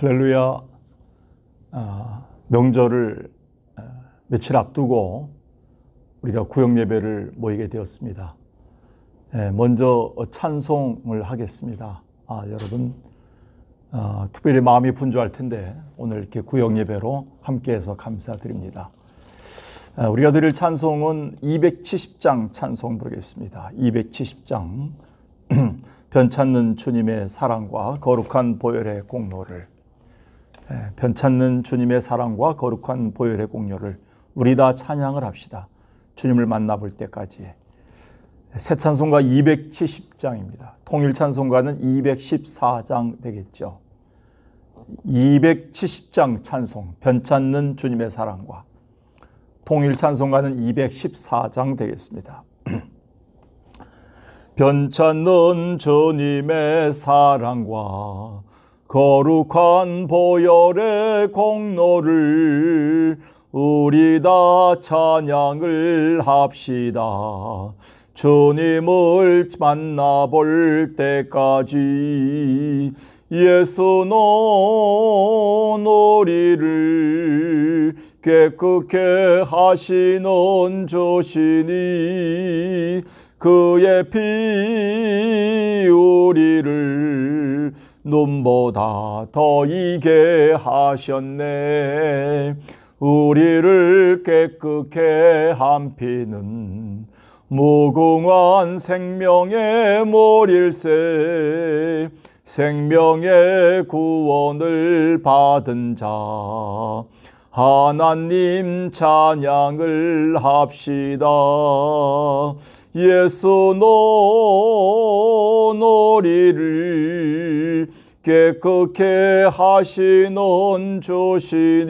할렐루야. 명절을 며칠 앞두고 우리가 구역 예배를 모이게 되었습니다. 먼저 찬송을 하겠습니다. 여러분 특별히 마음이 분주할 텐데 오늘 이렇게 구역 예배로 함께해서 감사드립니다. 우리가 드릴 찬송은 270장 찬송 부르겠습니다. 270장 변찮는 주님의 사랑과 거룩한 보혈의 공로를, 변찮는 주님의 사랑과 거룩한 보혈의 공로를 우리 다 찬양을 합시다. 주님을 만나볼 때까지. 새 찬송가 270장입니다. 통일 찬송가는 214장 되겠죠. 270장 찬송, 변찮는 주님의 사랑과, 통일 찬송가는 214장 되겠습니다. 변찮는 주님의 사랑과 거룩한 보혈의 공로를 우리 다 찬양을 합시다. 주님을 만나볼 때까지 예수는 우리를 깨끗게 하시는 주시니 그의 피 우리를 눈보다 더 이게 하셨네. 우리를 깨끗게 한 피는 무궁한 생명의 물일세. 생명의 구원을 받은 자 하나님 찬양을 합시다. 예수는 우리를 깨끗게 하시는 주시니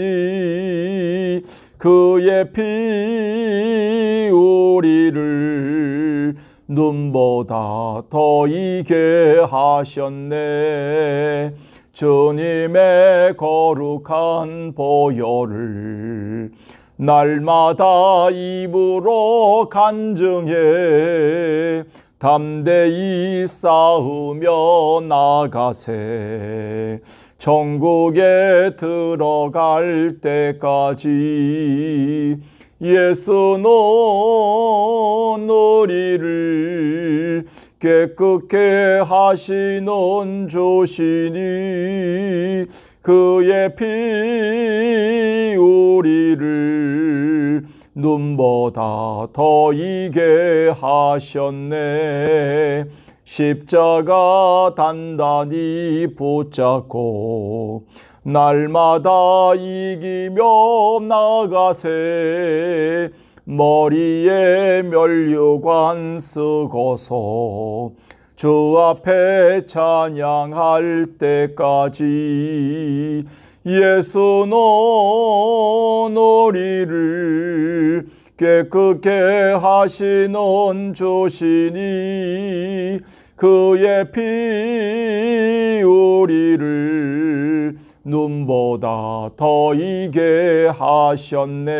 그의 피 우리를 눈보다 더 이게 하셨네. 주님의 거룩한 보혈을 날마다 입으로 간증해 담대히 싸우며 나가세. 천국에 들어갈 때까지 예수는 우리를 깨끗게 하시는 주시니 그의 피 우리를 눈보다 더 이게 하셨네. 십자가 단단히 붙잡고 날마다 이기며 나가세. 머리에 면류관 쓰고서 주 앞에 찬양할 때까지 예수는 우리를 깨끗게 하시는 주시니 그의 피 우리를 눈보다 더 이게 하셨네.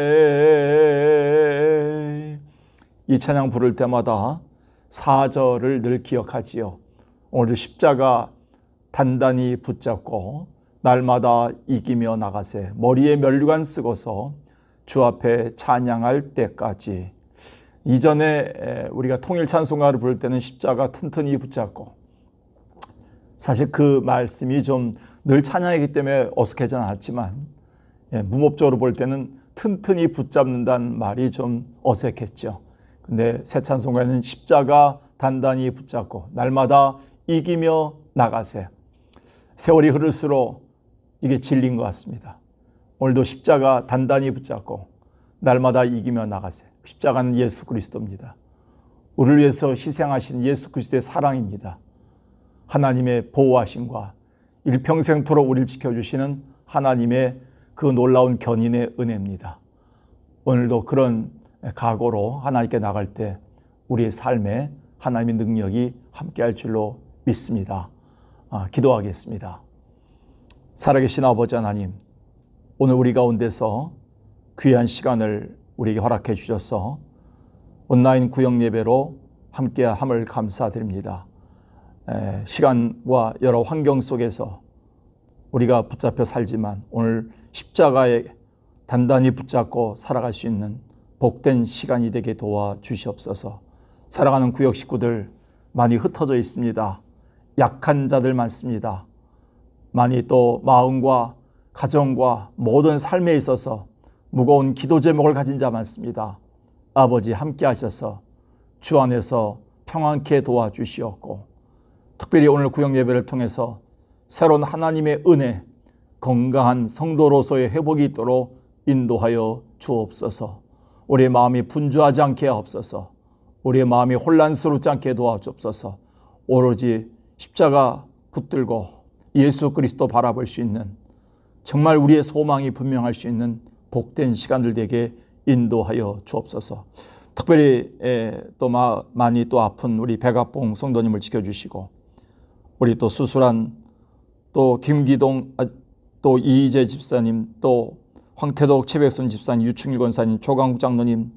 이 찬양 부를 때마다 4절을 늘 기억하지요. 오늘도 십자가 단단히 붙잡고 날마다 이기며 나가세. 머리에 면류관 쓰고서 주 앞에 찬양할 때까지. 이전에 우리가 통일 찬송가를 부를 때는 십자가 튼튼히 붙잡고, 사실 그 말씀이 좀 늘 찬양이기 때문에 어색하지 않았지만 문법적으로 볼 때는 튼튼히 붙잡는다는 말이 좀 어색했죠. 근데 새 찬송가에는 십자가 단단히 붙잡고 날마다 이기며 나가세. 세월이 흐를수록 이게 진리인 것 같습니다. 오늘도 십자가 단단히 붙잡고 날마다 이기며 나가세. 십자가는 예수 그리스도입니다. 우리를 위해서 희생하신 예수 그리스도의 사랑입니다. 하나님의 보호하심과 일평생토록 우리를 지켜주시는 하나님의 그 놀라운 견인의 은혜입니다. 오늘도 그런 각오로 하나님께 나갈 때 우리의 삶에 하나님의 능력이 함께할 줄로 믿습니다. 기도하겠습니다. 살아계신 아버지 하나님, 오늘 우리 가운데서 귀한 시간을 우리에게 허락해 주셔서 온라인 구역 예배로 함께함을 감사드립니다. 시간과 여러 환경 속에서 우리가 붙잡혀 살지만 오늘 십자가에 단단히 붙잡고 살아갈 수 있는 복된 시간이 되게 도와주시옵소서. 살아가는 구역 식구들 많이 흩어져 있습니다. 약한 자들 많습니다. 많이 또 마음과 가정과 모든 삶에 있어서 무거운 기도 제목을 가진 자 많습니다. 아버지 함께 하셔서 주 안에서 평안케 도와주시옵고, 특별히 오늘 구역 예배를 통해서 새로운 하나님의 은혜, 건강한 성도로서의 회복이 있도록 인도하여 주옵소서. 우리의 마음이 분주하지 않게 하옵소서. 우리의 마음이 혼란스럽지 않게 도와주옵소서. 오로지 십자가 붙들고 예수 그리스도 바라볼 수 있는, 정말 우리의 소망이 분명할 수 있는 복된 시간들 되게 인도하여 주옵소서. 특별히 또 많이 또 아픈 우리 백악봉 성도님을 지켜주시고, 우리 또 수술한 또 김기동, 또 이희재 집사님, 또 황태독 최백순 집사님, 유충일 권사님, 조강국 장로님,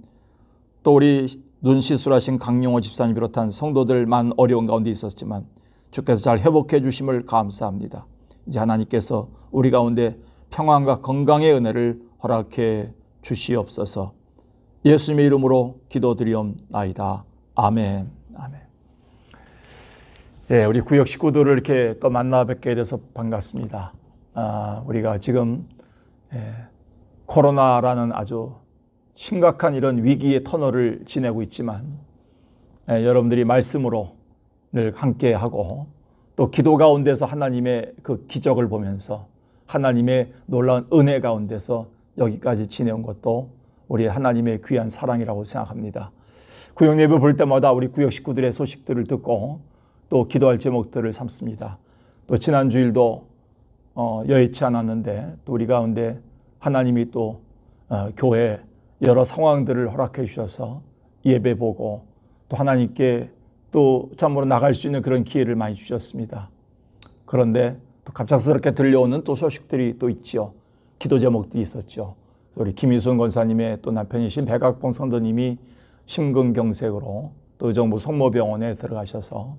또 우리 눈 시술하신 강용호 집사님 비롯한 성도들만 어려운 가운데 있었지만 주께서 잘 회복해 주심을 감사합니다. 이제 하나님께서 우리 가운데 평안과 건강의 은혜를 허락해 주시옵소서. 예수님의 이름으로 기도드리옵나이다. 아멘. 아멘. 예, 우리 구역 식구들을 이렇게 또 만나 뵙게 돼서 반갑습니다. 우리가 지금 코로나라는 아주 심각한 이런 위기의 터널을 지내고 있지만, 여러분들이 말씀으로 늘 함께하고 또 기도 가운데서 하나님의 그 기적을 보면서 하나님의 놀라운 은혜 가운데서 여기까지 지내온 것도 우리 하나님의 귀한 사랑이라고 생각합니다. 구역 예배 볼 때마다 우리 구역 식구들의 소식들을 듣고 또 기도할 제목들을 삼습니다. 또 지난 주일도 여의치 않았는데 또 우리 가운데 하나님이 또 교회 여러 상황들을 허락해 주셔서 예배 보고 또 하나님께 또 참으로 나갈 수 있는 그런 기회를 많이 주셨습니다. 그런데 또 갑작스럽게 들려오는 또 소식들이 또 있지요. 기도 제목들이 있었죠. 우리 김희순 권사님의 또 남편이신 백악봉 성도님이 심근경색으로 또 의정부 성모병원에 들어가셔서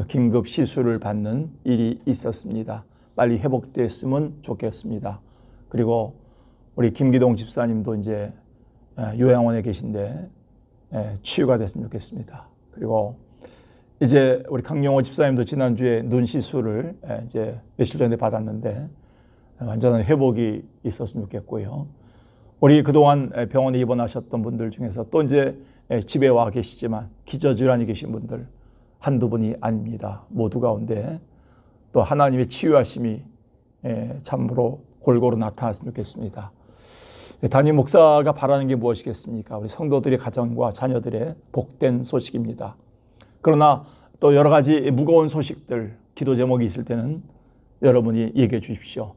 긴급 시술을 받는 일이 있었습니다. 빨리 회복됐으면 좋겠습니다. 그리고 우리 김기동 집사님도 이제 요양원에 계신데 치유가 됐으면 좋겠습니다. 그리고 이제 우리 강용호 집사님도 지난주에 눈 시술을 이제 며칠 전에 받았는데 완전한 회복이 있었으면 좋겠고요. 우리 그동안 병원에 입원하셨던 분들 중에서 또 이제 집에 와 계시지만 기저질환이 계신 분들 한두 분이 아닙니다. 모두 가운데 또 하나님의 치유하심이 참으로 골고루 나타났으면 좋겠습니다. 담임 목사가 바라는 게 무엇이겠습니까? 우리 성도들의 가정과 자녀들의 복된 소식입니다. 그러나 또 여러 가지 무거운 소식들, 기도 제목이 있을 때는 여러분이 얘기해 주십시오.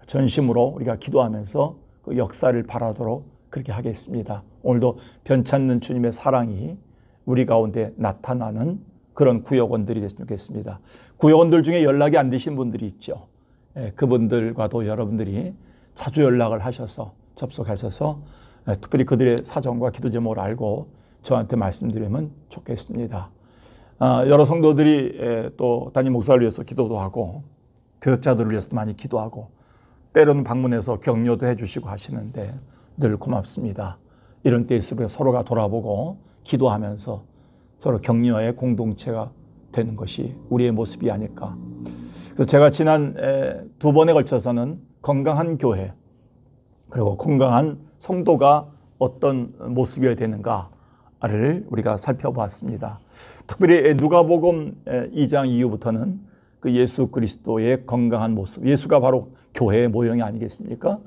전심으로 우리가 기도하면서 그 역사를 바라도록 그렇게 하겠습니다. 오늘도 변찮는 주님의 사랑이 우리 가운데 나타나는 그런 구역원들이 됐으면 좋겠습니다. 구역원들 중에 연락이 안 되신 분들이 있죠. 그분들과도 여러분들이 자주 연락을 하셔서 접속하셔서 특별히 그들의 사정과 기도 제목을 알고 저한테 말씀드리면 좋겠습니다. 여러 성도들이 또 담임 목사를 위해서 기도도 하고 교역자들을 위해서도 많이 기도하고 때로는 방문해서 격려도 해주시고 하시는데 늘 고맙습니다. 이런 때일수록 서로가 돌아보고 기도하면서 서로 격려의 공동체가 되는 것이 우리의 모습이 아닐까. 그래서 제가 지난 두 번에 걸쳐서는 건강한 교회 그리고 건강한 성도가 어떤 모습이어야 되는가를 우리가 살펴보았습니다. 특별히 누가복음 2장 이후부터는 그 예수 그리스도의 건강한 모습, 예수가 바로 교회의 모형이 아니겠습니까?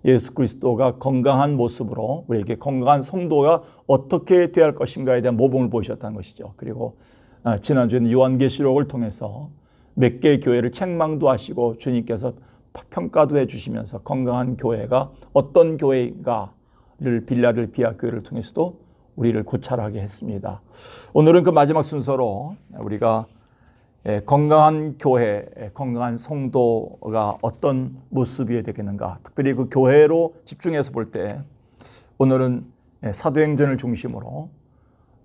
예수 그리스도가 건강한 모습으로 우리에게 건강한 성도가 어떻게 되어야 할 것인가에 대한 모범을 보이셨다는 것이죠. 그리고 지난주에는 요한계시록을 통해서 몇 개의 교회를 책망도 하시고 주님께서 평가도 해주시면서 건강한 교회가 어떤 교회인가를 빌라델피아 교회를 통해서도 우리를 고찰하게 했습니다. 오늘은 그 마지막 순서로 우리가 건강한 교회, 건강한 성도가 어떤 모습이어야 되겠는가, 특별히 그 교회로 집중해서 볼 때 오늘은 사도행전을 중심으로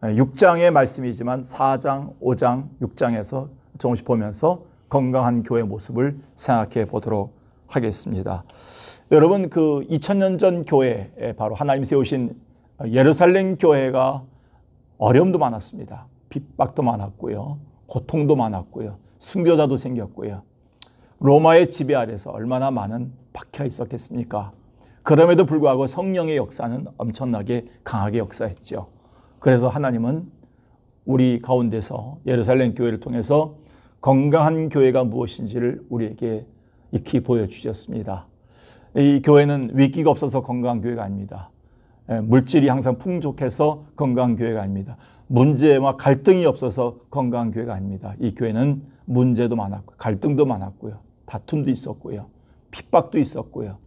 6장의 말씀이지만 4장, 5장, 6장에서 조금씩 보면서 건강한 교회 모습을 생각해 보도록 하겠습니다. 여러분, 그 2000년 전 교회, 바로 하나님 세우신 예루살렘 교회가 어려움도 많았습니다. 핍박도 많았고요. 고통도 많았고요. 순교자도 생겼고요. 로마의 지배 아래서 얼마나 많은 박해가 있었겠습니까? 그럼에도 불구하고 성령의 역사는 엄청나게 강하게 역사했죠. 그래서 하나님은 우리 가운데서 예루살렘 교회를 통해서 건강한 교회가 무엇인지를 우리에게 익히 보여주셨습니다. 이 교회는 위기가 없어서 건강한 교회가 아닙니다. 물질이 항상 풍족해서 건강한 교회가 아닙니다. 문제와 갈등이 없어서 건강한 교회가 아닙니다. 이 교회는 문제도 많았고 갈등도 많았고요. 다툼도 있었고요. 핍박도 있었고요.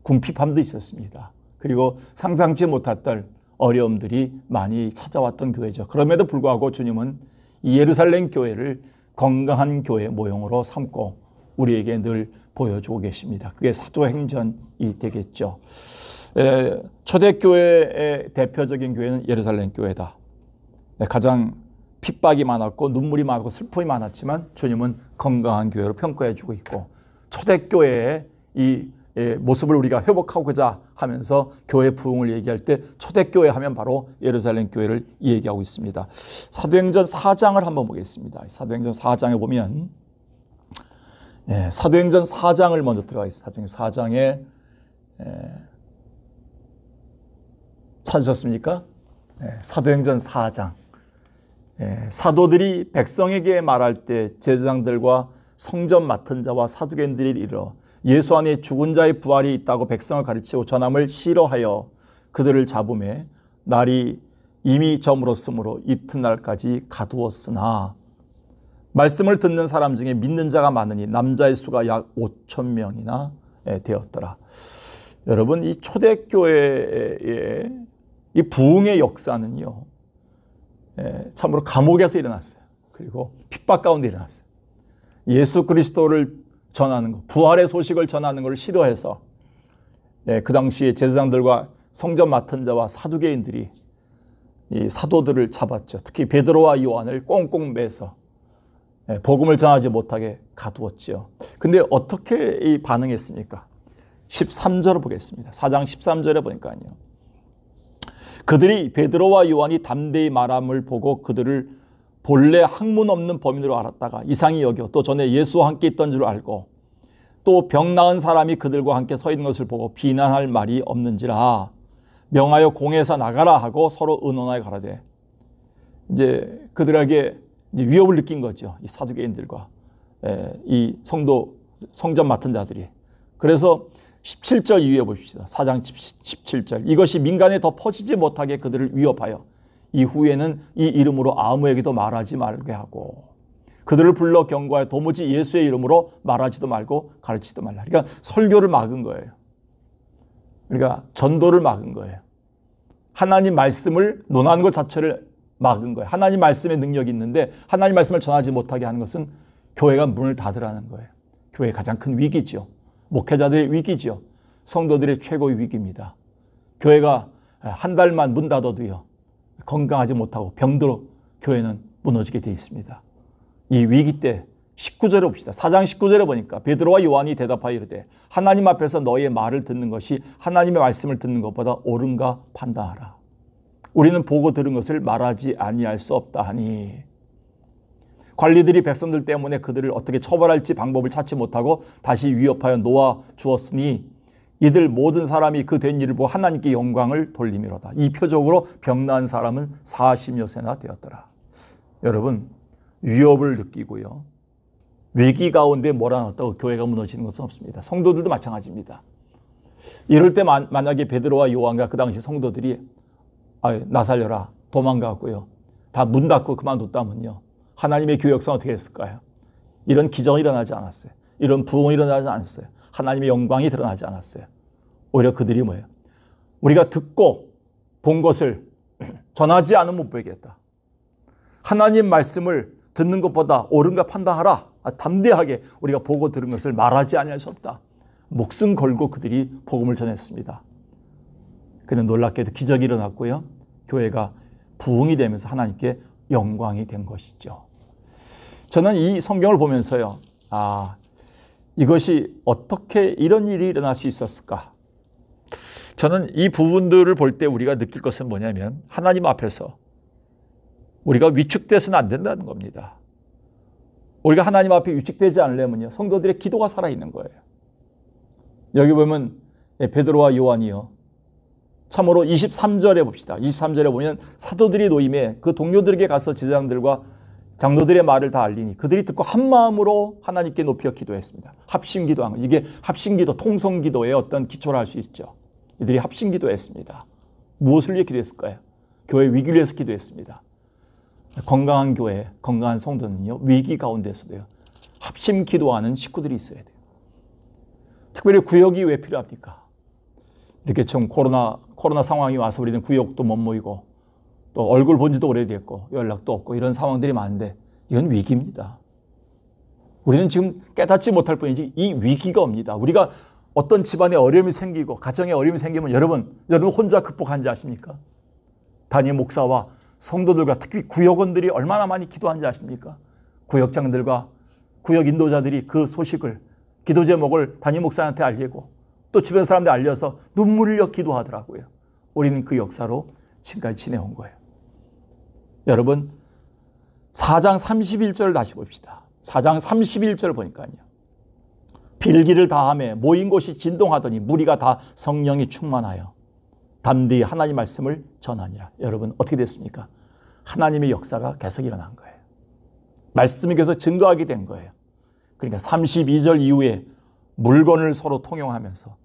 궁핍함도 있었습니다. 그리고 상상치 못했던 어려움들이 많이 찾아왔던 교회죠. 그럼에도 불구하고 주님은 이 예루살렘 교회를 건강한 교회 모형으로 삼고 우리에게 늘 보여주고 계십니다. 그게 사도행전이 되겠죠. 초대교회의 대표적인 교회는 예루살렘 교회다. 가장 핍박이 많았고 눈물이 많고 슬픔이 많았지만 주님은 건강한 교회로 평가해 주고 있고, 초대교회의 이 모습을 우리가 회복하고자 하면서 교회 부흥을 얘기할 때 초대교회 하면 바로 예루살렘 교회를 얘기하고 있습니다. 사도행전 4장을 한번 보겠습니다. 사도행전 4장에 보면 사도행전 4장을 먼저 들어가 있습니다. 사도행전 4장에 찾으셨습니까? 사도행전 4장. 사도들이 백성에게 말할 때 제사장들과 성전 맡은 자와 사두개인들이 이르러 예수 안에 죽은 자의 부활이 있다고 백성을 가르치고 전함을 싫어하여 그들을 잡음에 날이 이미 저물었으므로 이튿날까지 가두었으나 말씀을 듣는 사람 중에 믿는 자가 많으니 남자의 수가 약 5,000명이나 되었더라. 여러분, 이 초대교회의 이 부흥의 역사는요, 참으로 감옥에서 일어났어요. 그리고 핍박 가운데 일어났어요. 예수 그리스도를 전하는 것, 부활의 소식을 전하는 것을 싫어해서 그 당시에 제사장들과 성전 맡은 자와 사두개인들이 이 사도들을 잡았죠. 특히 베드로와 요한을 꽁꽁 매서 복음을 전하지 못하게 가두었죠. 근데 어떻게 반응했습니까? 13절을 보겠습니다. 4장 13절에 보니까요, 그들이 베드로와 요한이 담대히 말함을 보고 그들을 본래 학문 없는 범인으로 알았다가 이상히 여겨 또 전에 예수와 함께 있던 줄 알고 또 병 나은 사람이 그들과 함께 서 있는 것을 보고 비난할 말이 없는지라 명하여 공회에서 나가라 하고 서로 의논하여 가라되, 이제 그들에게 이제 위협을 느낀 거죠. 이 사두개인들과 이 성전 맡은 자들이. 그래서 17절 이후에 봅시다. 4장 17절. 이것이 민간에 더 퍼지지 못하게 그들을 위협하여 이후에는 이 이름으로 아무에게도 말하지 말게 하고 그들을 불러 경고하여 도무지 예수의 이름으로 말하지도 말고 가르치지도 말라. 그러니까 설교를 막은 거예요. 그러니까 전도를 막은 거예요. 하나님 말씀을 논하는 것 자체를 막은 거예요. 하나님 말씀의 능력이 있는데 하나님 말씀을 전하지 못하게 하는 것은 교회가 문을 닫으라는 거예요. 교회의 가장 큰 위기죠. 목회자들의 위기죠. 성도들의 최고의 위기입니다. 교회가 한 달만 문 닫아도요, 건강하지 못하고 병들어 교회는 무너지게 되어 있습니다. 이 위기 때 19절에 봅시다. 4장 19절에 보니까 베드로와 요한이 대답하여 이르되 하나님 앞에서 너희의 말을 듣는 것이 하나님의 말씀을 듣는 것보다 옳은가 판단하라. 우리는 보고 들은 것을 말하지 아니할 수 없다 하니, 관리들이 백성들 때문에 그들을 어떻게 처벌할지 방법을 찾지 못하고 다시 위협하여 놓아 주었으니 이들 모든 사람이 그 된 일을 보고 하나님께 영광을 돌리미로다. 이 표적으로 병나은 사람은 40여 세나 되었더라. 여러분, 위협을 느끼고요, 위기 가운데 몰아넣었다고 교회가 무너지는 것은 없습니다. 성도들도 마찬가지입니다. 이럴 때 만약에 베드로와 요한과 그 당시 성도들이 나 살려라 도망가고요, 다 문 닫고 그만뒀다면요, 하나님의 교회 역사는 어떻게 됐을까요? 이런 기적이 일어나지 않았어요. 이런 부흥이 일어나지 않았어요. 하나님의 영광이 드러나지 않았어요. 오히려 그들이 뭐예요? 우리가 듣고 본 것을 전하지 않으면 못 보겠다. 하나님 말씀을 듣는 것보다 옳은가 판단하라. 담대하게 우리가 보고 들은 것을 말하지 아니할 수 없다. 목숨 걸고 그들이 복음을 전했습니다. 그는 놀랍게도 기적이 일어났고요, 교회가 부흥이 되면서 하나님께 영광이 된 것이죠. 저는 이 성경을 보면서요, 이것이 어떻게 이런 일이 일어날 수 있었을까? 저는 이 부분들을 볼 때 우리가 느낄 것은 뭐냐면 하나님 앞에서 우리가 위축돼서는 안 된다는 겁니다. 우리가 하나님 앞에 위축되지 않으려면요, 성도들의 기도가 살아있는 거예요. 여기 보면 베드로와 요한이요, 참으로 23절에 봅시다. 23절에 보면 사도들이 노임에 그 동료들에게 가서 제사장들과 장로들의 말을 다 알리니 그들이 듣고 한 마음으로 하나님께 높여 기도했습니다. 합심기도한 거. 이게 합심기도, 통성기도의 어떤 기초를 할 수 있죠. 이들이 합심기도했습니다. 무엇을 위해 기도했을까요? 교회 위기를 위해서 기도했습니다. 건강한 교회, 건강한 성도는요, 위기 가운데서도요, 합심기도하는 식구들이 있어야 돼요. 특별히 구역이 왜 필요합니까? 이렇게 좀 코로나 상황이 와서 우리는 구역도 못 모이고 또 얼굴 본 지도 오래됐고 연락도 없고 이런 상황들이 많은데 이건 위기입니다. 우리는 지금 깨닫지 못할 뿐이지 이 위기가 옵니다. 우리가 어떤 집안에 어려움이 생기고 가정에 어려움이 생기면 여러분 혼자 극복하는지 아십니까? 담임 목사와 성도들과 특히 구역원들이 얼마나 많이 기도하는지 아십니까? 구역장들과 구역 인도자들이 그 소식을, 기도 제목을 담임 목사한테 알리고 또 주변 사람들 알려서 눈물을 흘려 기도하더라고요. 우리는 그 역사로 지금까지 지내온 거예요. 여러분 4장 31절 다시 봅시다. 4장 31절 보니까요. 빌기를 다하며 모인 곳이 진동하더니 무리가 다 성령이 충만하여 담대히 하나님 말씀을 전하니라. 여러분 어떻게 됐습니까? 하나님의 역사가 계속 일어난 거예요. 말씀이 계속 증거하게 된 거예요. 그러니까 32절 이후에 물건을 서로 통용하면서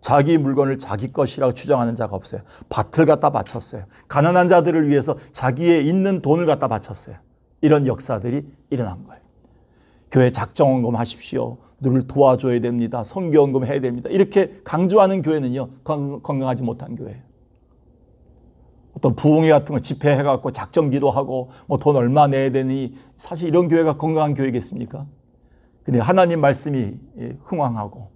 자기 물건을 자기 것이라고 주장하는 자가 없어요. 밭을 갖다 바쳤어요. 가난한 자들을 위해서 자기의 있는 돈을 갖다 바쳤어요. 이런 역사들이 일어난 거예요. 교회 작정헌금 하십시오. 누를 도와줘야 됩니다. 선교헌금 해야 됩니다. 이렇게 강조하는 교회는요, 건강하지 못한 교회예요. 어떤 부흥회 같은 거 집회해갖고 작정기도하고 뭐 돈 얼마 내야 되니, 사실 이런 교회가 건강한 교회겠습니까? 근데 하나님 말씀이 흥왕하고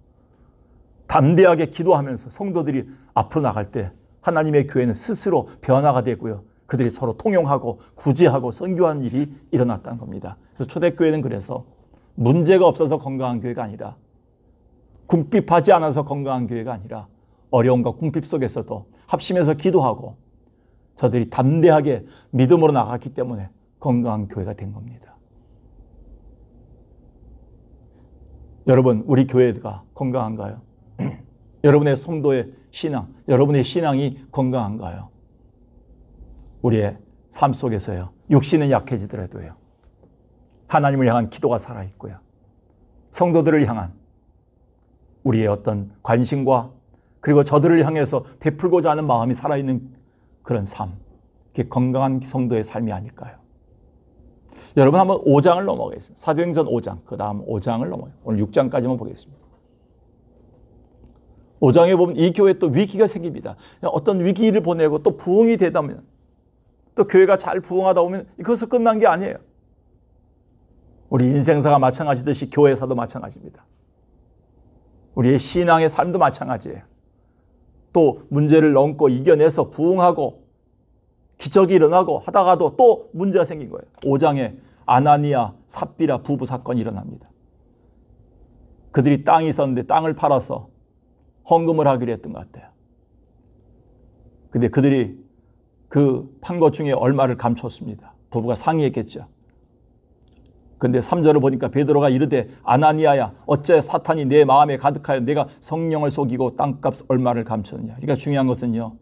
담대하게 기도하면서 성도들이 앞으로 나갈 때 하나님의 교회는 스스로 변화가 되고요. 그들이 서로 통용하고 구제하고 선교하는 일이 일어났다는 겁니다. 그래서 초대교회는 그래서 문제가 없어서 건강한 교회가 아니라, 궁핍하지 않아서 건강한 교회가 아니라 어려움과 궁핍 속에서도 합심해서 기도하고 저들이 담대하게 믿음으로 나갔기 때문에 건강한 교회가 된 겁니다. 여러분, 우리 교회가 건강한가요? 여러분의 성도의 신앙, 여러분의 신앙이 건강한가요? 우리의 삶 속에서요, 육신은 약해지더라도요, 하나님을 향한 기도가 살아있고요, 성도들을 향한 우리의 어떤 관심과 그리고 저들을 향해서 베풀고자 하는 마음이 살아있는 그런 삶, 그게 건강한 성도의 삶이 아닐까요? 여러분 한번 5장을 넘어가겠습니다. 사도행전 5장, 그 다음 5장을 넘어요. 오늘 6장까지만 보겠습니다. 5장에 보면 이 교회에 또 위기가 생깁니다. 어떤 위기를 보내고 또 부흥이 되다 보면, 또 교회가 잘 부흥하다 보면 이것은 끝난 게 아니에요. 우리 인생사가 마찬가지듯이 교회사도 마찬가지입니다. 우리의 신앙의 삶도 마찬가지예요. 또 문제를 넘고 이겨내서 부흥하고 기적이 일어나고 하다가도 또 문제가 생긴 거예요. 5장에 아나니아, 삽비라 부부 사건이 일어납니다. 그들이 땅이 있었는데 땅을 팔아서 헌금을 하기로 했던 것 같아요. 근데 그들이 그 판 것 중에 얼마를 감췄습니다. 부부가 상의했겠죠. 근데 3절을 보니까 베드로가 이르되 아나니아야, 어째 사탄이 내 마음에 가득하여 내가 성령을 속이고 땅값 얼마를 감췄느냐. 그러니까 중요한 것은요,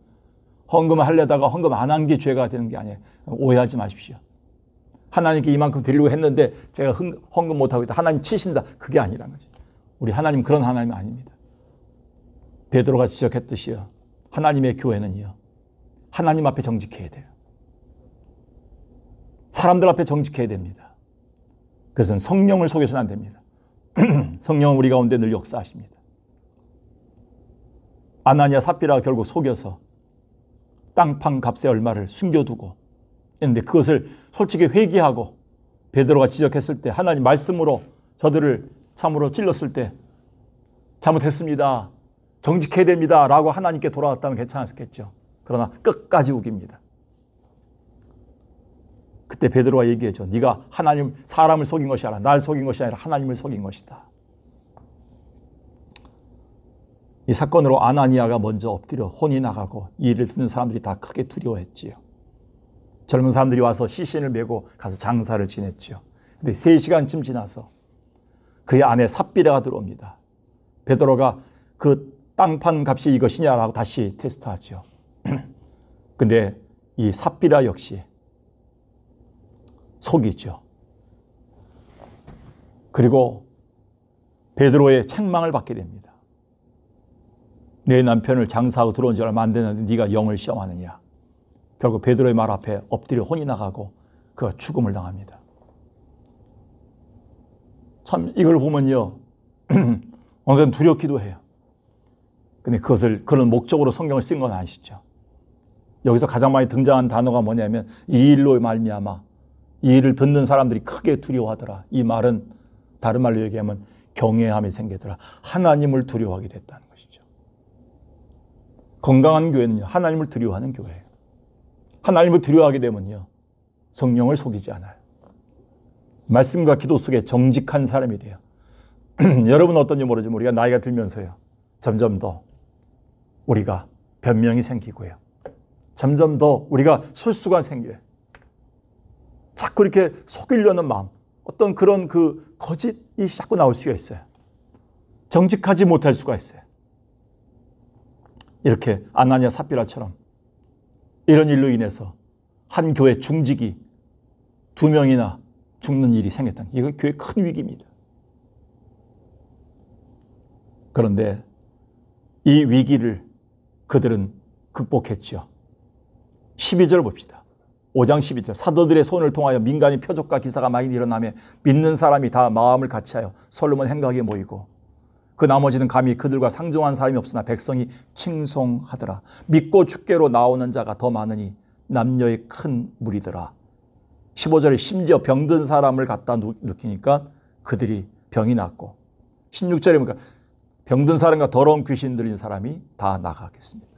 헌금을 하려다가 헌금 안 한 게 죄가 되는 게 아니에요. 오해하지 마십시오. 하나님께 이만큼 드리려고 했는데 제가 헌금 못하고 있다, 하나님 치신다, 그게 아니라는 거죠. 우리 하나님 그런 하나님 아닙니다. 베드로가 지적했듯이요, 하나님의 교회는요, 하나님 앞에 정직해야 돼요. 사람들 앞에 정직해야 됩니다. 그것은 성령을 속여서는 안 됩니다. 성령은 우리 가운데 늘 역사하십니다. 아나니아 삽비라가 결국 속여서 땅판 값의 얼마를 숨겨두고 했는데, 그것을 솔직히 회개하고 베드로가 지적했을 때, 하나님 말씀으로 저들을 참으로 찔렀을 때 잘못했습니다, 정직해야 됩니다 라고 하나님께 돌아왔다면 괜찮았겠죠. 그러나 끝까지 우깁니다. 그때 베드로가 얘기했죠. 네가 사람을 속인 것이 아니라 날 속인 것이 아니라 하나님을 속인 것이다. 이 사건으로 아나니아가 먼저 엎드려 혼이 나가고 이 일을 듣는 사람들이 다 크게 두려워했지요. 젊은 사람들이 와서 시신을 메고 가서 장사를 지냈지요. 근데 3시간쯤 지나서 그의 아내 삽비라가 들어옵니다. 베드로가 그 땅판 값이 이것이냐라고 다시 테스트하죠. 근데 이 삽비라 역시 속이죠. 그리고 베드로의 책망을 받게 됩니다. 내 남편을 장사하고 들어온 지 얼마 안 됐는데 네가 영을 시험하느냐. 결국 베드로의 말 앞에 엎드려 혼이 나가고 그가 죽음을 당합니다. 참 이걸 보면요. 어느 땐 두렵기도 해요. 근데 그것을 그런 목적으로 성경을 쓴 건 아니시죠. 여기서 가장 많이 등장한 단어가 뭐냐면 이 일로 말미암아 이 일을 듣는 사람들이 크게 두려워하더라. 이 말은 다른 말로 얘기하면 경외함이 생기더라. 하나님을 두려워하게 됐다는 것이죠. 건강한 교회는요. 하나님을 두려워하는 교회예요. 하나님을 두려워하게 되면요. 성령을 속이지 않아요. 말씀과 기도 속에 정직한 사람이 돼요. 여러분 어떤지 모르지만 우리가 나이가 들면서요. 점점 더 우리가 변명이 생기고요. 점점 더 우리가 실수가 생겨요. 자꾸 이렇게 속이려는 마음, 어떤 그런 그 거짓이 자꾸 나올 수가 있어요. 정직하지 못할 수가 있어요. 이렇게 아나니아 삽비라처럼 이런 일로 인해서 한 교회 중직이 2명이나 죽는 일이 생겼다. 이거 교회 큰 위기입니다. 그런데 이 위기를 그들은 극복했죠. 12절 봅시다. 5장 12절. 사도들의 손을 통하여 민간인 표적과 기사가 많이 일어나며 믿는 사람이 다 마음을 같이하여 솔로몬 행각에 모이고 그 나머지는 감히 그들과 상종한 사람이 없으나 백성이 칭송하더라. 믿고 주께로 나오는 자가 더 많으니 남녀의 큰 무리더라. 15절에 심지어 병든 사람을 갖다 눕히니까 그들이 병이 낫고 16절에 보니까 병든 사람과 더러운 귀신 들린 사람이 다 나가겠습니다.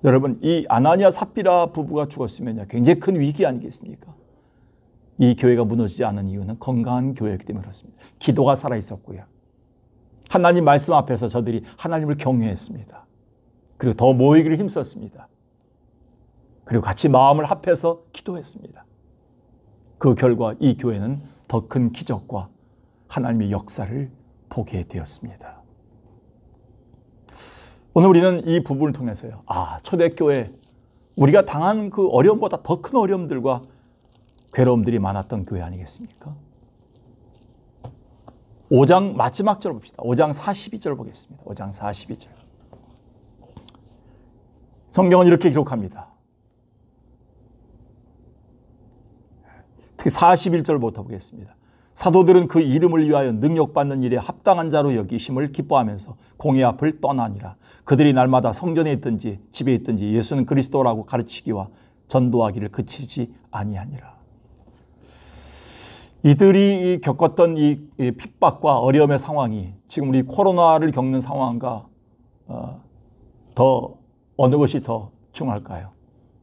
여러분 이 아나니아 삽비라 부부가 죽었으면 굉장히 큰 위기 아니겠습니까? 이 교회가 무너지지 않은 이유는 건강한 교회였기 때문에 그렇습니다. 기도가 살아있었고요. 하나님 말씀 앞에서 저들이 하나님을 경외했습니다. 그리고 더 모이기를 힘썼습니다. 그리고 같이 마음을 합해서 기도했습니다. 그 결과 이 교회는 더 큰 기적과 하나님의 역사를 보게 되었습니다. 오늘 우리는 이 부분을 통해서요. 초대교회 우리가 당한 그 어려움보다 더 큰 어려움들과 괴로움들이 많았던 교회 아니겠습니까? 5장 마지막 절 봅시다. 5장 42절 보겠습니다. 5장 42절. 성경은 이렇게 기록합니다. 특히 41절부터 보겠습니다. 사도들은 그 이름을 위하여 능력받는 일에 합당한 자로 여기심을 기뻐하면서 공회 앞을 떠나니라. 그들이 날마다 성전에 있든지 집에 있든지 예수는 그리스도라고 가르치기와 전도하기를 그치지 아니하니라. 이들이 겪었던 이 핍박과 어려움의 상황이 지금 우리 코로나를 겪는 상황과 더 어느 것이 더 중할까요?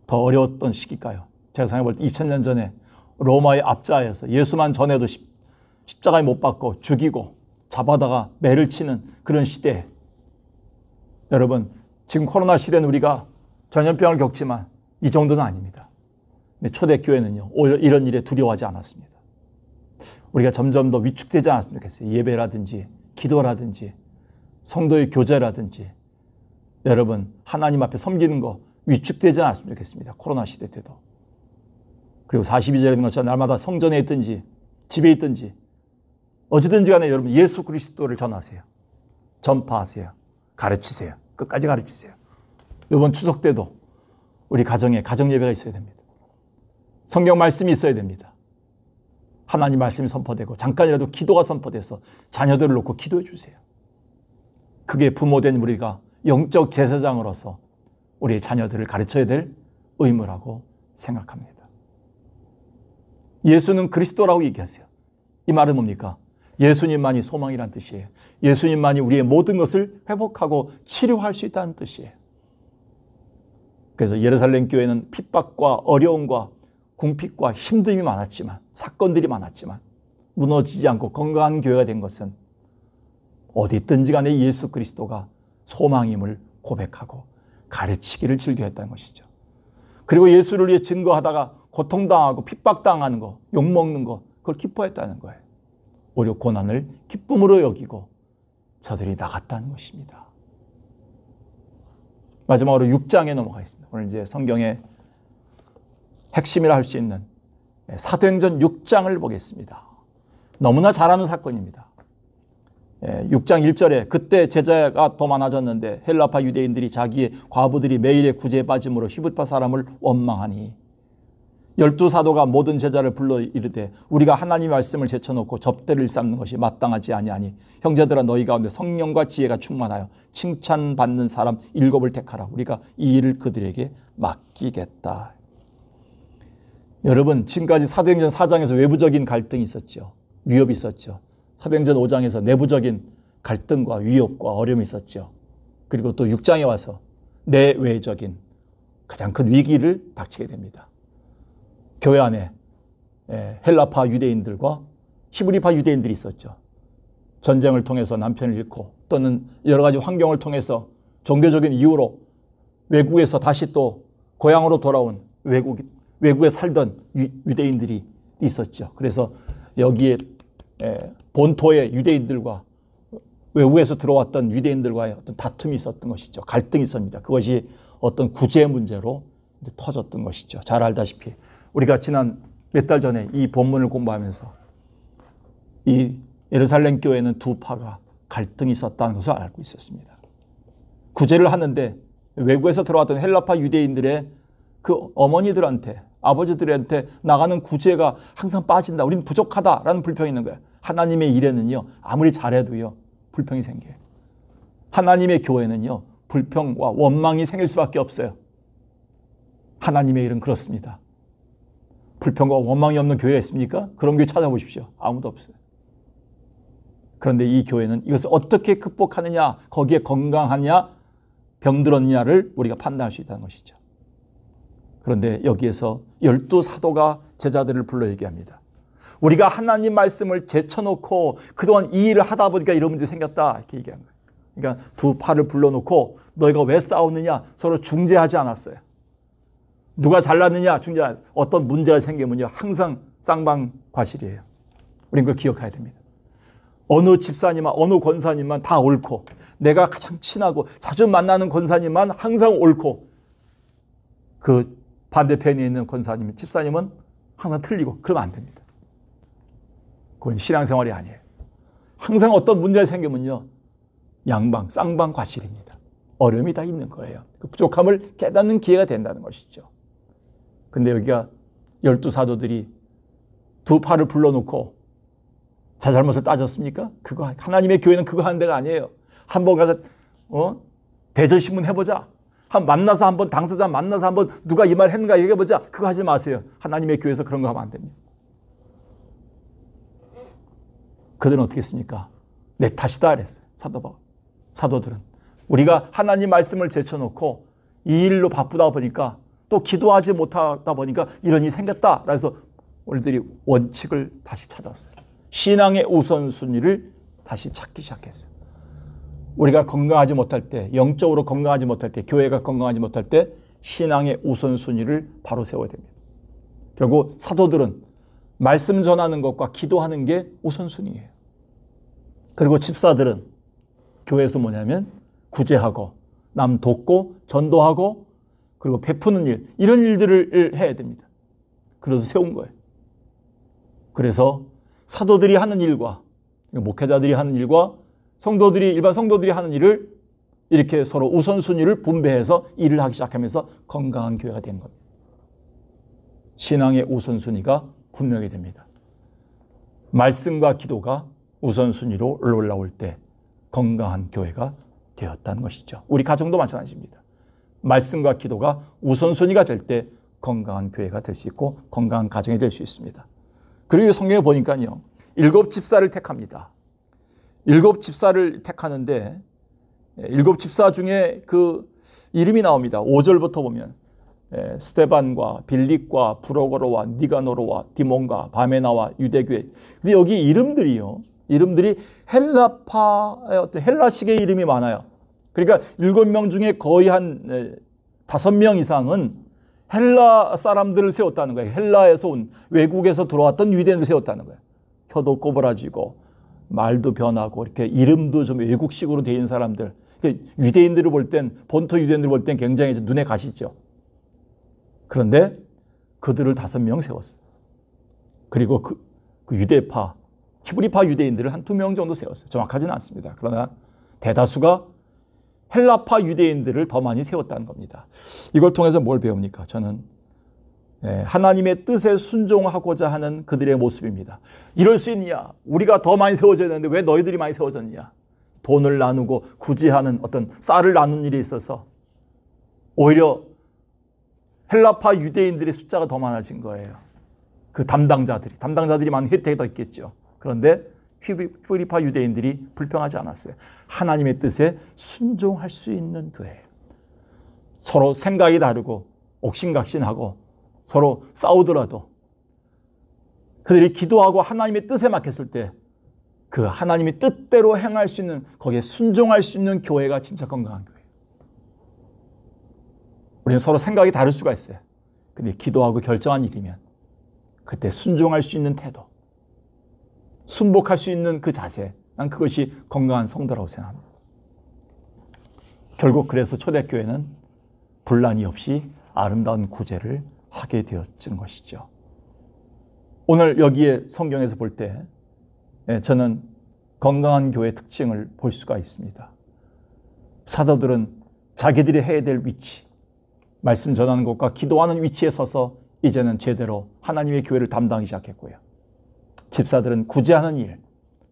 더 어려웠던 시기일까요? 제가 생각해 볼 때 2000년 전에 로마의 압자에서 예수만 전해도 십자가에 못 박고 죽이고 잡아다가 매를 치는 그런 시대. 여러분 지금 코로나 시대는 우리가 전염병을 겪지만 이 정도는 아닙니다. 근데 초대교회는요 오히려 이런 일에 두려워하지 않았습니다. 우리가 점점 더 위축되지 않았으면 좋겠어요. 예배라든지 기도라든지 성도의 교제라든지 여러분 하나님 앞에 섬기는 거 위축되지 않았으면 좋겠습니다. 코로나 시대 때도. 그리고 42절에 있는 것처럼 날마다 성전에 있든지 집에 있든지 어디든지 간에 여러분 예수 그리스도를 전하세요. 전파하세요. 가르치세요. 끝까지 가르치세요. 이번 추석 때도 우리 가정에 가정 예배가 있어야 됩니다. 성경 말씀이 있어야 됩니다. 하나님 말씀이 선포되고 잠깐이라도 기도가 선포돼서 자녀들을 놓고 기도해 주세요. 그게 부모된 우리가 영적 제사장으로서 우리의 자녀들을 가르쳐야 될 의무라고 생각합니다. 예수는 그리스도라고 얘기하세요. 이 말은 뭡니까? 예수님만이 소망이란 뜻이에요. 예수님만이 우리의 모든 것을 회복하고 치료할 수 있다는 뜻이에요. 그래서 예루살렘 교회는 핍박과 어려움과 궁핍과 힘듦이 많았지만, 사건들이 많았지만 무너지지 않고 건강한 교회가 된 것은 어디 있든지 간에 예수 그리스도가 소망임을 고백하고 가르치기를 즐겨했다는 것이죠. 그리고 예수를 위해 증거하다가 고통당하고 핍박당하는 거, 욕먹는 거, 그걸 기뻐했다는 거예요. 오히려 고난을 기쁨으로 여기고 저들이 나갔다는 것입니다. 마지막으로 6장에 넘어가겠습니다. 오늘 이제 성경의 핵심이라 할 수 있는 사도행전 6장을 보겠습니다. 너무나 잘 아는 사건입니다. 6장 1절에 그때 제자가 더 많아졌는데 헬라파 유대인들이 자기의 과부들이 매일의 구제에 빠짐으로 히브리파 사람을 원망하니 12사도가 모든 제자를 불러 이르되 우리가 하나님의 말씀을 제쳐놓고 접대를 일삼는 것이 마땅하지 아니하니 형제들아 너희 가운데 성령과 지혜가 충만하여 칭찬받는 사람 7을 택하라. 우리가 이 일을 그들에게 맡기겠다. 여러분, 지금까지 사도행전 4장에서 외부적인 갈등이 있었죠. 위협이 있었죠. 사도행전 5장에서 내부적인 갈등과 위협과 어려움이 있었죠. 그리고 또 6장에 와서 내외적인 가장 큰 위기를 닥치게 됩니다. 교회 안에 헬라파 유대인들과 히브리파 유대인들이 있었죠. 전쟁을 통해서 남편을 잃고 또는 여러 가지 환경을 통해서 종교적인 이유로 외국에서 다시 또 고향으로 돌아온 외국에 살던 유대인들이 있었죠. 그래서 여기에 본토의 유대인들과 외국에서 들어왔던 유대인들과의 어떤 다툼이 있었던 것이죠. 갈등이 있습니다. 그것이 어떤 구제 문제로 이제 터졌던 것이죠. 잘 알다시피 우리가 지난 몇 달 전에 이 본문을 공부하면서 이 예루살렘 교회는 두 파가 갈등이 있었다는 것을 알고 있었습니다. 구제를 하는데 외국에서 들어왔던 헬라파 유대인들의 그 어머니들한테 아버지들한테 나가는 구제가 항상 빠진다. 우리는 부족하다라는 불평이 있는 거예요. 하나님의 일에는요. 아무리 잘해도요. 불평이 생겨요. 하나님의 교회는요. 불평과 원망이 생길 수밖에 없어요. 하나님의 일은 그렇습니다. 불평과 원망이 없는 교회가 있습니까? 그런 교회 찾아보십시오. 아무도 없어요. 그런데 이 교회는 이것을 어떻게 극복하느냐, 거기에 건강하냐, 병들었느냐를 우리가 판단할 수 있다는 것이죠. 그런데 여기에서 12사도가 제자들을 불러 얘기합니다. 우리가 하나님 말씀을 제쳐놓고 그동안 이 일을 하다 보니까 이런 문제 생겼다 이렇게 얘기한 거예요. 그러니까 두 파를 불러놓고 너희가 왜 싸우느냐 서로 중재하지 않았어요. 누가 잘났느냐 중재, 어떤 문제가 생기면요 항상 쌍방과실이에요. 우린 그걸 기억해야 됩니다. 어느 집사님만 어느 권사님만 다 옳고 내가 가장 친하고 자주 만나는 권사님만 항상 옳고 그 반대편에 있는 권사님, 집사님은 항상 틀리고 그러면 안 됩니다. 그건 신앙생활이 아니에요. 항상 어떤 문제가 생기면요 양방, 쌍방과실입니다. 어려움이 다 있는 거예요. 그 부족함을 깨닫는 기회가 된다는 것이죠. 근데 여기가 12사도들이 두 팔을 불러놓고 자잘못을 따졌습니까? 그거 하나님의 교회는 그거 하는 데가 아니에요. 한번 가서 대전신문 해보자. 만나서 한번 당사자 만나서 한번 누가 이 말 했는가 얘기해보자. 그거 하지 마세요. 하나님의 교회에서 그런 거 하면 안 됩니다. 그들은 어떻게 했습니까? 내 탓이다 그랬어요. 사도들은. 우리가 하나님 말씀을 제쳐놓고 이 일로 바쁘다 보니까 또 기도하지 못하다 보니까 이런 일이 생겼다. 그래서 우리들이 원칙을 다시 찾았어요. 신앙의 우선순위를 다시 찾기 시작했어요. 우리가 건강하지 못할 때, 영적으로 건강하지 못할 때, 교회가 건강하지 못할 때 신앙의 우선순위를 바로 세워야 됩니다. 결국 사도들은 말씀 전하는 것과 기도하는 게 우선순위예요. 그리고 집사들은 교회에서 뭐냐면 구제하고 남 돕고 전도하고 그리고 베푸는 일, 이런 일들을 해야 됩니다. 그래서 세운 거예요. 그래서 사도들이 하는 일과 목회자들이 하는 일과 일반 성도들이 하는 일을 이렇게 서로 우선순위를 분배해서 일을 하기 시작하면서 건강한 교회가 된 겁니다. 신앙의 우선순위가 분명히 됩니다. 말씀과 기도가 우선순위로 올라올 때 건강한 교회가 되었다는 것이죠. 우리 가정도 마찬가지입니다. 말씀과 기도가 우선순위가 될 때 건강한 교회가 될 수 있고 건강한 가정이 될 수 있습니다. 그리고 성경에 보니까요. 7 집사를 택합니다. 7 집사를 택하는데 7 집사 중에 그 이름이 나옵니다. 5절부터 보면 스데반과 빌립과 브로거로와 니가노로와 디몬과 바메나와 유대교회. 근데 여기 이름들이 헬라파의 어떤 헬라식의 이름이 많아요. 그러니까 7명 중에 거의 한 5명 이상은 헬라 사람들을 세웠다는 거예요. 헬라에서 온, 외국에서 들어왔던 유대인을 세웠다는 거예요. 혀도 꼬부라지고 말도 변하고 이렇게 이름도 좀 외국식으로 되어 있는 사람들. 유대인들을 볼 땐, 본토 유대인들을 볼 땐 굉장히 눈에 가시죠. 그런데 그들을 5명 세웠어요. 그리고 그 유대파, 히브리파 유대인들을 한 2명 정도 세웠어요. 정확하지는 않습니다. 그러나 대다수가 헬라파 유대인들을 더 많이 세웠다는 겁니다. 이걸 통해서 뭘 배웁니까? 저는 하나님의 뜻에 순종하고자 하는 그들의 모습입니다. 이럴 수 있냐? 우리가 더 많이 세워져야 되는데 왜 너희들이 많이 세워졌냐? 돈을 나누고 구제하는 어떤 쌀을 나누는 일에 있어서 오히려 헬라파 유대인들의 숫자가 더 많아진 거예요. 그 담당자들이 많은 혜택이 더 있겠죠. 그런데 히브리파 유대인들이 불평하지 않았어요. 하나님의 뜻에 순종할 수 있는 교회예요. 서로 생각이 다르고 옥신각신하고 서로 싸우더라도 그들이 기도하고 하나님의 뜻에 맡겼을 때 그 하나님의 뜻대로 행할 수 있는, 거기에 순종할 수 있는 교회가 진짜 건강한 교회예요. 우리는 서로 생각이 다를 수가 있어요. 근데 기도하고 결정한 일이면 그때 순종할 수 있는 태도, 순복할 수 있는 그 자세, 난 그것이 건강한 성도라고 생각합니다. 결국 그래서 초대교회는 분란이 없이 아름다운 구제를 하게 되었던 것이죠. 오늘 여기에 성경에서 볼 때 저는 건강한 교회의 특징을 볼 수가 있습니다. 사도들은 자기들이 해야 될 위치, 말씀 전하는 것과 기도하는 위치에 서서 이제는 제대로 하나님의 교회를 담당하기 시작했고요. 집사들은 구제하는 일,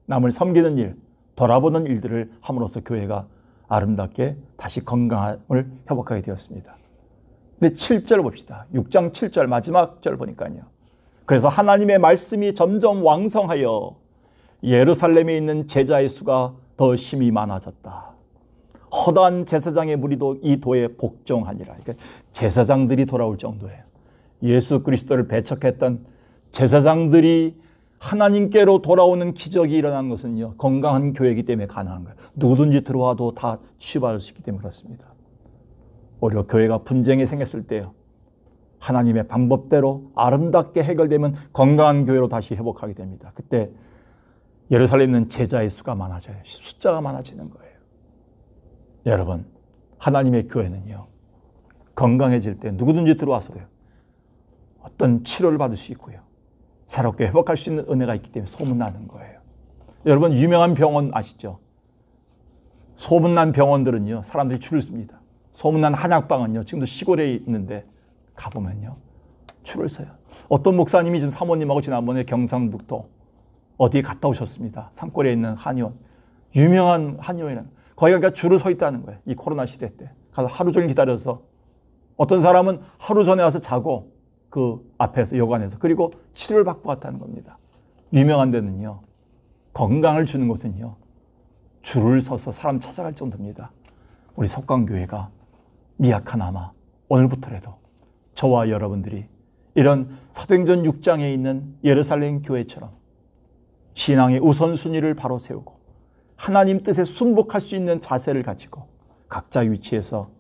남을 섬기는 일, 돌아보는 일들을 함으로써 교회가 아름답게 다시 건강함을 회복하게 되었습니다. 근데 7절 봅시다. 6장 7절 마지막 절 보니까요. 그래서 하나님의 말씀이 점점 왕성하여 예루살렘에 있는 제자의 수가 더 심히 많아졌다. 허다한 제사장의 무리도 이 도에 복종하니라. 그러니까 제사장들이 돌아올 정도예요. 예수 그리스도를 배척했던 제사장들이 하나님께로 돌아오는 기적이 일어나는 것은요, 건강한 교회이기 때문에 가능한 거예요. 누구든지 들어와도 다 치유받을 수 있기 때문에 그렇습니다. 오히려 교회가 분쟁이 생겼을 때요, 하나님의 방법대로 아름답게 해결되면 건강한 교회로 다시 회복하게 됩니다. 그때 예루살렘은 제자의 수가 많아져요. 숫자가 많아지는 거예요. 여러분, 하나님의 교회는요, 건강해질 때 누구든지 들어와서요, 어떤 치료를 받을 수 있고요, 새롭게 회복할 수 있는 은혜가 있기 때문에 소문나는 거예요. 여러분, 유명한 병원 아시죠? 소문난 병원들은요, 사람들이 줄을 씁니다. 소문난 한약방은요, 지금도 시골에 있는데 가보면요, 줄을 서요. 어떤 목사님이 지금 사모님하고 지난번에 경상북도 어디에 갔다 오셨습니다. 산골에 있는 한의원, 유명한 한의원이라는, 거기가 그러니까 줄을 서 있다는 거예요. 이 코로나 시대 때 가서 하루 종일 기다려서, 어떤 사람은 하루 전에 와서 자고 그 앞에서 여관에서, 그리고 치료를 받고 왔다는 겁니다. 유명한 데는요, 건강을 주는 곳은요, 줄을 서서 사람 찾아갈 정도입니다. 우리 석강교회가 미약하나마 오늘부터라도 저와 여러분들이 이런 사도행전 6장에 있는 예루살렘 교회처럼 신앙의 우선순위를 바로 세우고 하나님 뜻에 순복할 수 있는 자세를 가지고 각자 위치에서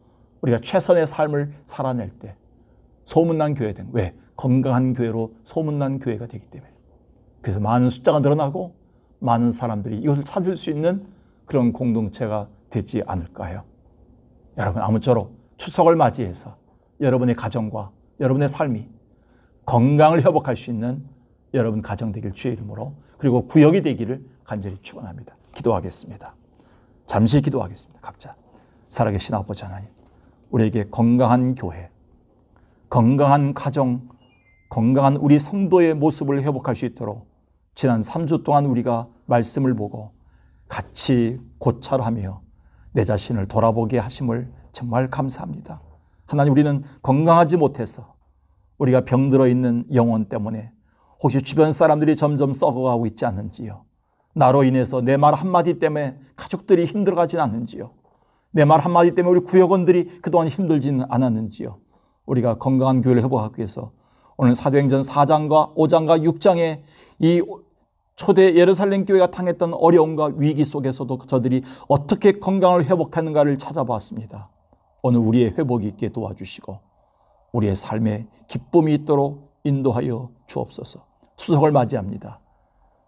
우리가 최선의 삶을 살아낼 때 소문난 교회 등, 왜? 건강한 교회로 소문난 교회가 되기 때문에. 그래서 많은 숫자가 늘어나고 많은 사람들이 이것을 찾을 수 있는 그런 공동체가 되지 않을까요? 여러분, 아무쪼록 추석을 맞이해서 여러분의 가정과 여러분의 삶이 건강을 회복할 수 있는 여러분 가정 되길 주의 이름으로, 그리고 구역이 되기를 간절히 축원합니다. 기도하겠습니다. 잠시 기도하겠습니다. 각자. 살아계신 아버지 하나님, 우리에게 건강한 교회, 건강한 가정, 건강한 우리 성도의 모습을 회복할 수 있도록 지난 3주 동안 우리가 말씀을 보고 같이 고찰하며 내 자신을 돌아보게 하심을 정말 감사합니다. 하나님, 우리는 건강하지 못해서 우리가 병들어 있는 영혼 때문에 혹시 주변 사람들이 점점 썩어가고 있지 않는지요? 나로 인해서 내 말 한마디 때문에 가족들이 힘들어가진 않는지요? 내 말 한마디 때문에 우리 구역원들이 그동안 힘들지는 않았는지요? 우리가 건강한 교회를 회복하기 위해서 오늘 사도행전 4장과 5장과 6장에 이 초대 예루살렘 교회가 당했던 어려움과 위기 속에서도 저들이 어떻게 건강을 회복하는가를 찾아봤습니다. 오늘 우리의 회복이 있게 도와주시고 우리의 삶에 기쁨이 있도록 인도하여 주옵소서. 추석을 맞이합니다.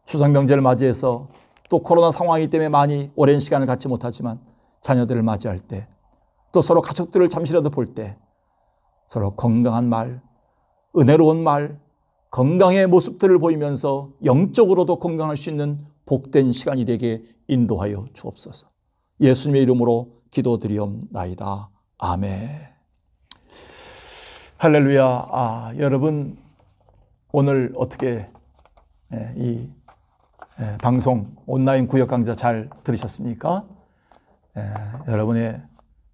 추석 명절을 맞이해서 또 코로나 상황이기 때문에 많이 오랜 시간을 갖지 못하지만 자녀들을 맞이할 때, 또 서로 가족들을 잠시라도 볼 때 서로 건강한 말, 은혜로운 말, 건강의 모습들을 보이면서 영적으로도 건강할 수 있는 복된 시간이 되게 인도하여 주옵소서. 예수님의 이름으로 기도드리옵나이다. 아멘. 할렐루야. 여러분 오늘 어떻게 이 방송 온라인 구역 강좌 잘 들으셨습니까? 여러분의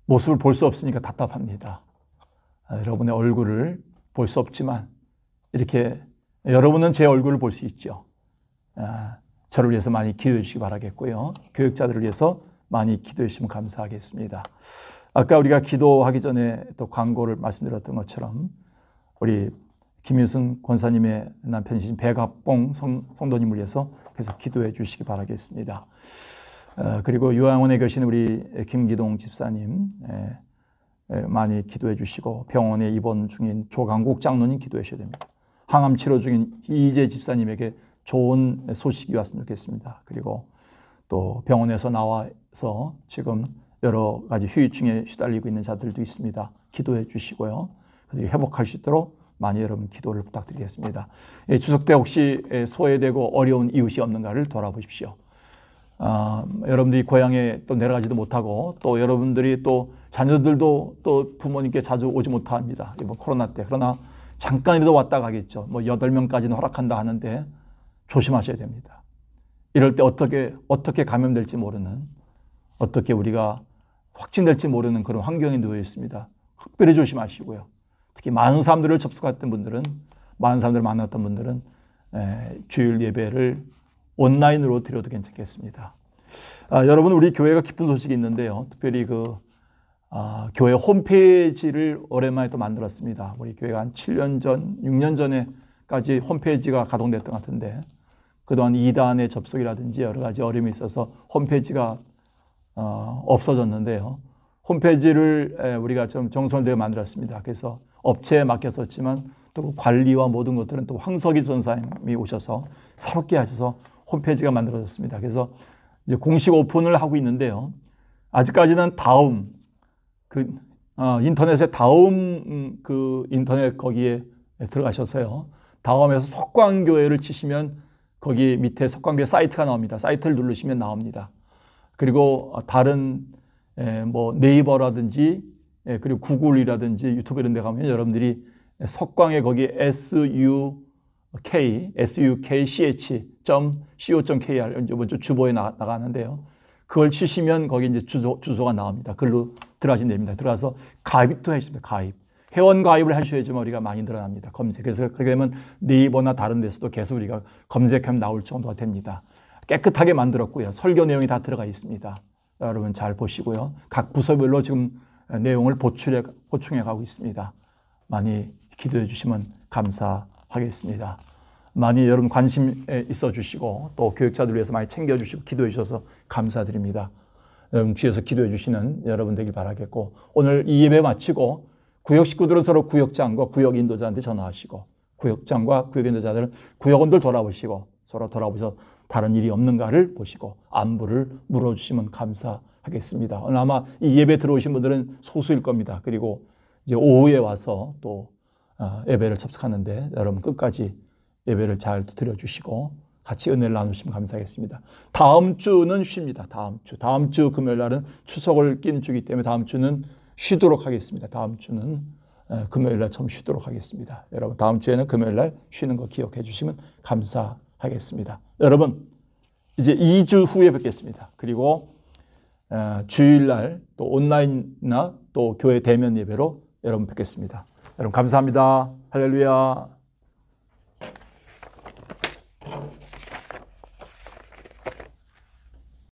모습을 볼 수 없으니까 답답합니다. 여러분의 얼굴을 볼 수 없지만 이렇게 여러분은 제 얼굴을 볼 수 있죠. 저를 위해서 많이 기도해 주시기 바라겠고요. 교육자들을 위해서 많이 기도해 주시면 감사하겠습니다. 아까 우리가 기도하기 전에 또 광고를 말씀드렸던 것처럼 우리 김유순 권사님의 남편이신 백합봉 성도님을 위해서 계속 기도해 주시기 바라겠습니다. 그리고 요양원에 계신 우리 김기동 집사님 많이 기도해 주시고 병원에 입원 중인 조강국 장로님 기도해 주셔야 됩니다. 항암 치료 중인 이재 집사님에게 좋은 소식이 왔으면 좋겠습니다. 그리고 또 병원에서 나와서 지금 여러 가지 후유증에 시달리고 있는 자들도 있습니다. 기도해 주시고요. 그들이 회복할 수 있도록 많이 여러분 기도를 부탁드리겠습니다. 추석 때 혹시 소외되고 어려운 이웃이 없는가를 돌아보십시오. 여러분들이 고향에 또 내려가지도 못하고 또 여러분들이 또 자녀들도 또 부모님께 자주 오지 못합니다. 이번 코로나 때. 그러나 잠깐이라도 왔다 가겠죠. 뭐 8명까지는 허락한다 하는데 조심하셔야 됩니다. 이럴 때 어떻게 감염될지 모르는, 어떻게 우리가 확진될지 모르는 그런 환경에 놓여 있습니다. 특별히 조심하시고요. 특히 많은 사람들을 접촉했던 분들은, 많은 사람들을 만났던 분들은 주일 예배를 온라인으로 드려도 괜찮겠습니다. 여러분, 우리 교회가 기쁜 소식이 있는데요. 특별히 교회 홈페이지를 오랜만에 또 만들었습니다. 우리 교회가 한 7년 전, 6년 전에까지 홈페이지가 가동됐던 것 같은데 그동안 이단의 접속이라든지 여러 가지 어려움이 있어서 홈페이지가 없어졌는데요. 홈페이지를 우리가 좀 정성을 들여 만들었습니다. 그래서 업체에 맡겼었지만 또 관리와 모든 것들은 또 황석희 전사님이 오셔서 새롭게 하셔서 홈페이지가 만들어졌습니다. 그래서 이제 공식 오픈을 하고 있는데요. 아직까지는 다음 인터넷에 다음 인터넷 거기에 들어가셔서요. 다음에서 석광교회를 치시면 거기 밑에 석광교회 사이트가 나옵니다. 사이트를 누르시면 나옵니다. 그리고 다른 뭐 네이버라든지 그리고 구글이라든지 유튜브 이런 데 가면 여러분들이 석광의 거기 sukch.co.kr 이번 주 주보에 나가는데요. 그걸 치시면 거기 이제 주소가 나옵니다. 글로 들어가시면 됩니다. 들어가서 가입도 해주십니다. 회원 가입을 하셔야지만 우리가 많이 늘어납니다. 검색. 그래서 그렇게 되면 네이버나 다른 데서도 계속 우리가 검색하면 나올 정도가 됩니다. 깨끗하게 만들었고요. 설교 내용이 다 들어가 있습니다. 여러분 잘 보시고요. 각 부서별로 지금 내용을 보충해 가고 있습니다. 많이 기도해 주시면 감사하겠습니다. 많이 여러분 관심 있어 주시고 또 교육자들 위해서 많이 챙겨 주시고 기도해 주셔서 감사드립니다. 여러분 뒤에서 기도해 주시는 여러분 되길 바라겠고 오늘 이 예배 마치고 구역 식구들은 서로 구역장과 구역 인도자한테 전화하시고 구역장과 구역 인도자들은 구역원들 돌아보시고 서로 돌아보셔서 다른 일이 없는가를 보시고 안부를 물어주시면 감사하겠습니다. 오늘 아마 이 예배 들어오신 분들은 소수일 겁니다. 그리고 이제 오후에 와서 또 예배를 접속하는데 여러분 끝까지 예배를 잘 드려주시고 같이 은혜를 나누시면 감사하겠습니다. 다음 주는 쉽니다. 다음 주 금요일 날은 추석을 끼는 주기 때문에 다음 주는 쉬도록 하겠습니다. 다음 주는 금요일 날 처음 쉬도록 하겠습니다. 여러분 다음 주에는 금요일 날 쉬는 거 기억해 주시면 감사하겠습니다. 여러분 이제 2주 후에 뵙겠습니다. 그리고 주일날 또 온라인이나 또 교회 대면 예배로 여러분 뵙겠습니다. 여러분 감사합니다. 할렐루야.